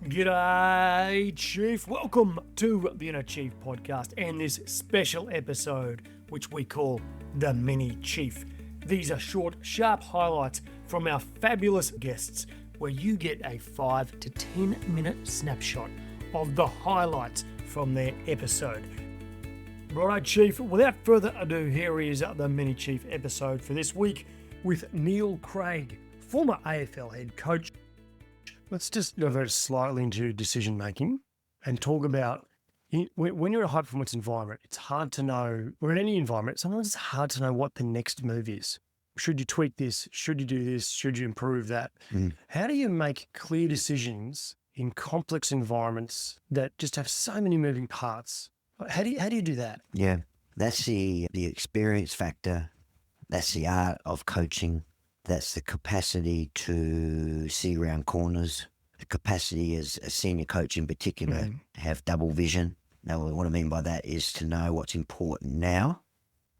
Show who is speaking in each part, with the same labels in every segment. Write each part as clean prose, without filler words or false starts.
Speaker 1: G'day, Chief. Welcome to the Inner Chief podcast and this special episode, which we call The Mini Chief. These are short, sharp highlights from our fabulous guests, where you get a 5 to 10 minute snapshot of the highlights from their episode. Righto, Chief. Without further ado, here is the Mini Chief episode for this week with Neil Craig, former AFL Head Coach. Let's just divert slightly into decision making and talk about when you're in a high performance environment, it's hard to know, or in any environment, sometimes it's hard to know what the next move is. Should you tweak this? Should you do this? Should you improve that? How do you make clear decisions in complex environments that just have so many moving parts? How do you do that?
Speaker 2: Yeah, that's the experience factor. That's the art of coaching. That's the capacity to see around corners, the capacity as a senior coach in particular to have double vision. Now, what I mean by that is to know what's important now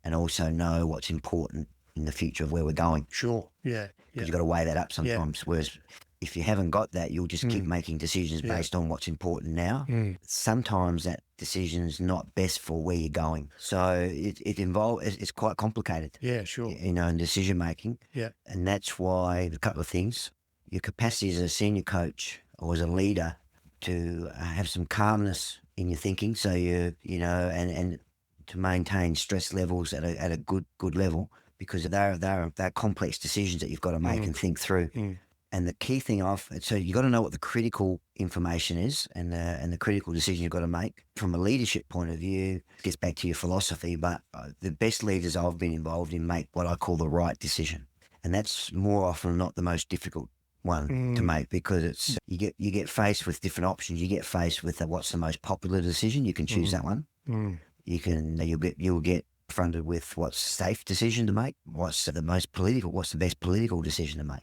Speaker 2: and also know what's important in the future of where we're going.
Speaker 1: Sure, yeah.
Speaker 2: Because you've got to weigh that up sometimes. Whereas if you haven't got that, you'll just keep making decisions based on what's important now. Sometimes that decision is not best for where you're going. So it's quite complicated.
Speaker 1: Yeah, sure.
Speaker 2: In decision making.
Speaker 1: Yeah.
Speaker 2: And that's why a couple of things, your capacity as a senior coach or as a leader to have some calmness in your thinking. So and to maintain stress levels at a good level, because they're complex decisions that you've got to make and think through. And the key thing so you got to know what the critical information is and the critical decision you've got to make. From a leadership point of view, it gets back to your philosophy, but the best leaders I've been involved in make what I call the right decision. And that's more often than not the most difficult one to make, because it's you get faced with different options. You get faced with what's the most popular decision. You can choose that one. You'll get confronted with what's a safe decision to make, what's the best political decision to make.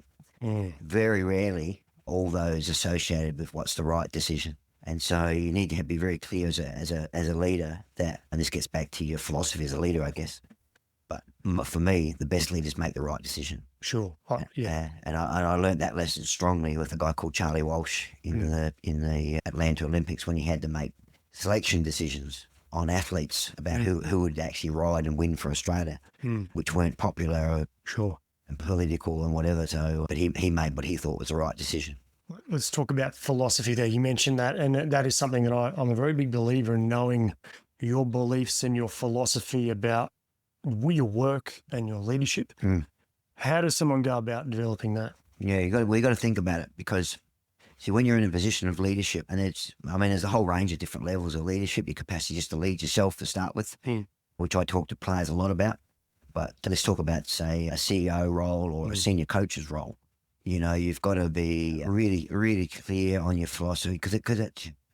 Speaker 2: Very rarely all those associated with what's the right decision. And so you need to be very clear as a leader that, and this gets back to your philosophy as a leader, I guess. But for me, the best leaders make the right decision.
Speaker 1: Sure. Yeah.
Speaker 2: And I learned that lesson strongly with a guy called Charlie Walsh in the Atlanta Olympics, when he had to make selection decisions on athletes about who would actually ride and win for Australia, which weren't popular.
Speaker 1: Sure.
Speaker 2: And political and whatever. So, but he made what he thought was the right decision.
Speaker 1: Let's talk about philosophy there. You mentioned that, and that is something that I'm a very big believer in, knowing your beliefs and your philosophy about your work and your leadership. How does someone go about developing that?
Speaker 2: Yeah, we got to think about it, because see, when you're in a position of leadership, and there's a whole range of different levels of leadership. Your capacity just to lead yourself to start with, which I talk to players a lot about. But let's talk about, say, a CEO role or a senior coach's role. You've got to be really, really clear on your philosophy, and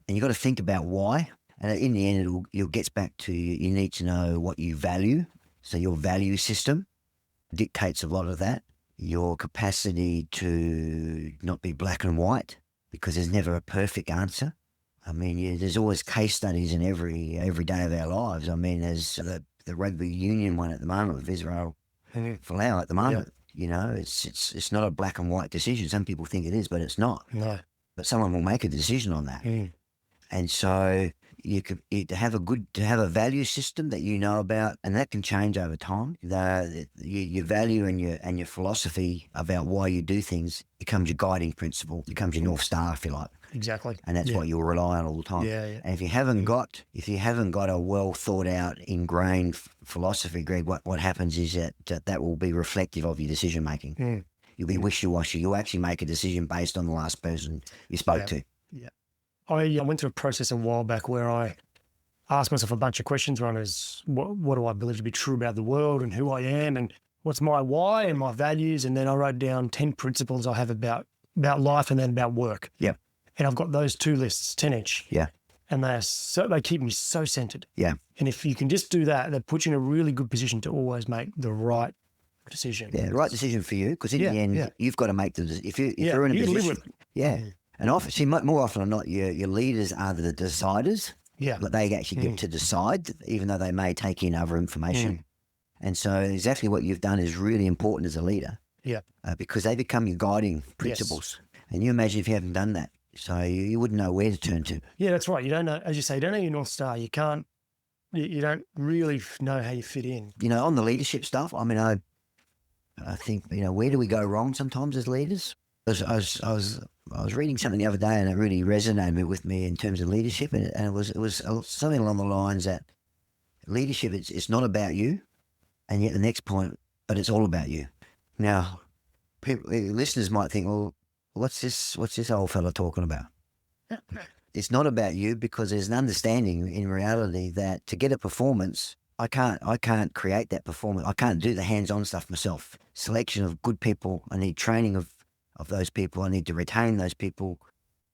Speaker 2: you've got to think about why. And in the end, it gets back to you need to know what you value. So your value system dictates a lot of that. Your capacity to not be black and white, because there's never a perfect answer. There's always case studies in every day of our lives. There's the rugby union one at the moment with Israel Folau at the moment. It's not a black and white decision. Some people think it is, but it's not.
Speaker 1: No.
Speaker 2: But someone will make a decision on that. And so to have a value system that you know about, and that can change over time. Your value and your philosophy about why you do things becomes your guiding principle, becomes your North Star, if you like.
Speaker 1: Exactly.
Speaker 2: And that's what you'll rely on all the time.
Speaker 1: Yeah.
Speaker 2: And if you haven't got a well thought out, ingrained philosophy, Greg, what happens is that will be reflective of your decision making. You'll be wishy-washy. You'll actually make a decision based on the last person you spoke to.
Speaker 1: Yeah. I went through a process a while back where I asked myself a bunch of questions. One is, what do I believe to be true about the world and who I am, and what's my why and my values? And then I wrote down 10 principles I have about life and then about work.
Speaker 2: Yeah.
Speaker 1: And I've got those 2 lists, 10 each.
Speaker 2: Yeah.
Speaker 1: And they keep me so centered.
Speaker 2: Yeah.
Speaker 1: And if you can just do that, that puts you in a really good position to always make the right decision.
Speaker 2: Yeah, the right decision for you, because in the end, you've got to make the decision. If you're in a position,
Speaker 1: live with it.
Speaker 2: Yeah. And often, more often than not, your leaders are the deciders.
Speaker 1: Yeah.
Speaker 2: But they actually get to decide, even though they may take in other information. And so exactly what you've done is really important as a leader.
Speaker 1: Yeah.
Speaker 2: Because they become your guiding principles. Yes. And you imagine if you haven't done that. So you wouldn't know where to turn to.
Speaker 1: Yeah, that's right. You don't know, as you say, you don't know your North Star. You can't, you don't really know how you fit in.
Speaker 2: On the leadership stuff, I mean, I think, where do we go wrong sometimes as leaders? I was reading something the other day, and it really resonated with me in terms of leadership, and it was something along the lines that leadership, it's not about you, and yet the next point, but it's all about you. Now, listeners might think, well, what's this old fella talking about? It's not about you, because there's an understanding in reality that to get a performance, I can't create that performance. I can't do the hands-on stuff myself. Selection of good people. I need training of those people. I need to retain those people.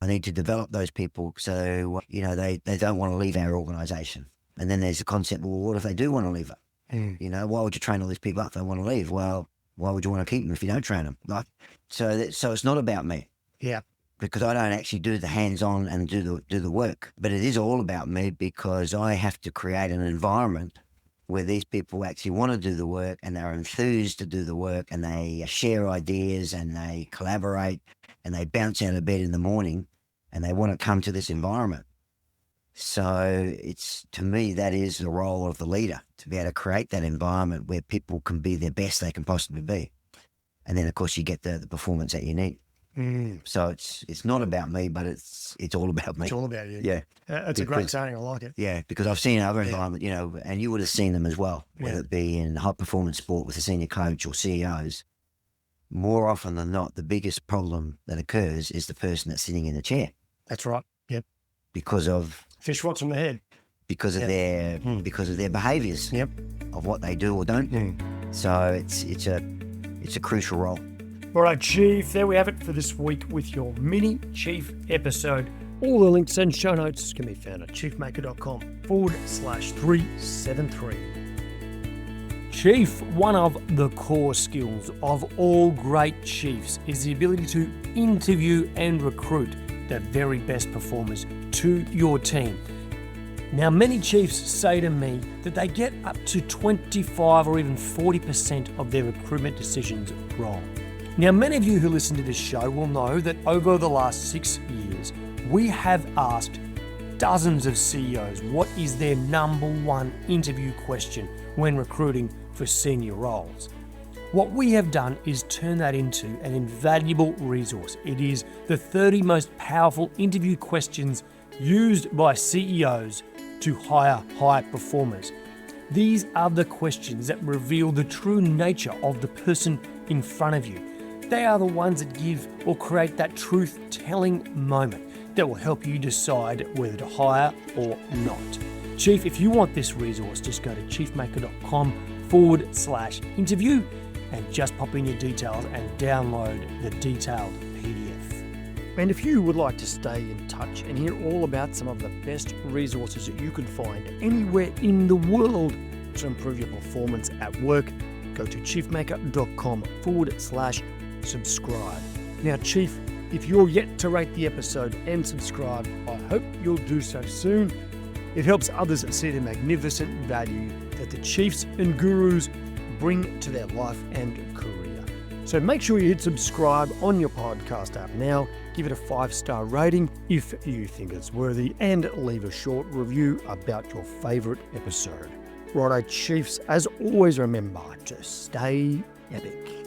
Speaker 2: I need to develop those people. So, they don't want to leave our organisation. And then there's the concept, well, what if they do want to leave it? Why would you train all these people up if they want to leave? Well, why would you want to keep them if you don't train them? So it's not about me.
Speaker 1: Yeah.
Speaker 2: Because I don't actually do the hands-on and do the work. But it is all about me, because I have to create an environment where these people actually want to do the work, and they're enthused to do the work, and they share ideas, and they collaborate, and they bounce out of bed in the morning, and they want to come to this environment. So to me, that is the role of the leader, to be able to create that environment where people can be their best they can possibly be. And then, of course, you get the performance that you need. So it's not about me, but it's all about me.
Speaker 1: It's all about you.
Speaker 2: Yeah.
Speaker 1: That's a great saying. I like it.
Speaker 2: Yeah, because I've seen other environments, and you would have seen them as well, whether it be in high performance sport with a senior coach or CEOs. More often than not, the biggest problem that occurs is the person that's sitting in the chair.
Speaker 1: That's right. Yep.
Speaker 2: Because of
Speaker 1: fish rots from the head.
Speaker 2: Because of their behaviours.
Speaker 1: Yep.
Speaker 2: Of what they do or don't do. So it's a crucial role.
Speaker 1: All right, Chief, there we have it for this week with your mini Chief episode. All the links and show notes can be found at chiefmaker.com/373. Chief, one of the core skills of all great chiefs is the ability to interview and recruit the very best performers to your team. Now, many chiefs say to me that they get up to 25 or even 40% of their recruitment decisions wrong. Now, many of you who listen to this show will know that over the last 6 years, we have asked dozens of CEOs what is their number one interview question when recruiting for senior roles. What we have done is turn that into an invaluable resource. It is the 30 most powerful interview questions used by CEOs to hire high performers. These are the questions that reveal the true nature of the person in front of you. They are the ones that give or create that truth-telling moment that will help you decide whether to hire or not. Chief, if you want this resource, just go to chiefmaker.com/interview and just pop in your details and download the detailed PDF. And if you would like to stay in touch and hear all about some of the best resources that you can find anywhere in the world to improve your performance at work, go to chiefmaker.com/subscribe. Now, Chief, if you're yet to rate the episode and subscribe, I hope you'll do so soon. It helps others see the magnificent value that the chiefs and gurus bring to their life and career. So make sure you hit subscribe on your podcast app now, give it a 5-star rating if you think it's worthy, and leave a short review about your favourite episode. Righto, Chiefs, as always, remember to stay epic.